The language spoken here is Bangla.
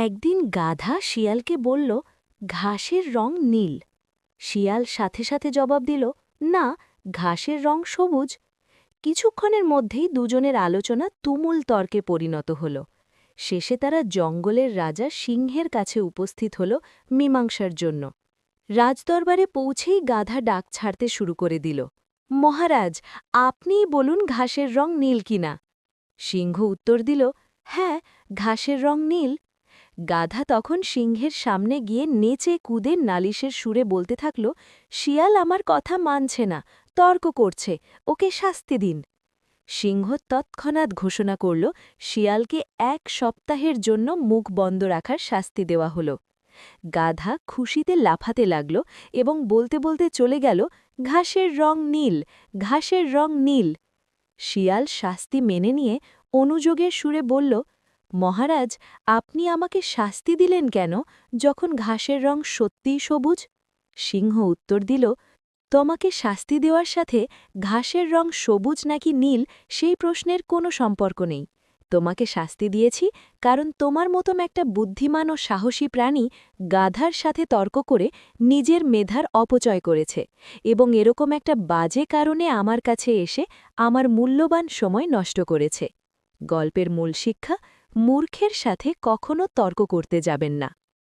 একদিন গাধা শিয়ালকে বলল, ঘাসের রং নীল। শিয়াল সাথে সাথে জবাব দিল, না, ঘাসের রং সবুজ। কিছুক্ষণের মধ্যেই দুজনের আলোচনা তুমুল তর্কে পরিণত হল। শেষে তারা জঙ্গলের রাজা সিংহের কাছে উপস্থিত হল মীমাংসার জন্য। রাজদরবারে পৌঁছেই গাধা ডাক ছাড়তে শুরু করে দিল, মহারাজ, আপনিই বলুন ঘাসের রং নীল কিনা। সিংহ উত্তর দিল, হ্যাঁ, ঘাসের রং নীল। গাধা তখন সিংহের সামনে গিয়ে নেচে কুদে নালিশের সুরে বলতে থাকল, শিয়াল আমার কথা মানছে না, তর্ক করছে, ওকে শাস্তি দিন। সিংহ তৎক্ষণাৎ ঘোষণা করল, শিয়ালকে ১ সপ্তাহের জন্য মুখ বন্ধ রাখার শাস্তি দেওয়া হল। গাধা খুশিতে লাফাতে লাগল এবং বলতে বলতে চলে গেল, ঘাসের রং নীল, ঘাসের রং নীল। শিয়াল শাস্তি মেনে নিয়ে অনুযোগের সুরে বলল, মহারাজ, আপনি আমাকে শাস্তি দিলেন কেন, যখন ঘাসের রং সত্যিই সবুজ? সিংহ উত্তর দিল, তোমাকে শাস্তি দেওয়ার সাথে ঘাসের রং সবুজ নাকি নীল সেই প্রশ্নের কোনো সম্পর্ক নেই। তোমাকে শাস্তি দিয়েছি কারণ তোমার মতন একটা বুদ্ধিমান ও সাহসী প্রাণী গাধার সাথে তর্ক করে নিজের মেধার অপচয় করেছে এবং এরকম একটা বাজে কারণে আমার কাছে এসে আমার মূল্যবান সময় নষ্ট করেছে। গল্পের মূল শিক্ষা, মূর্খের সাথে কখনো তর্ক করতে যাবেন না।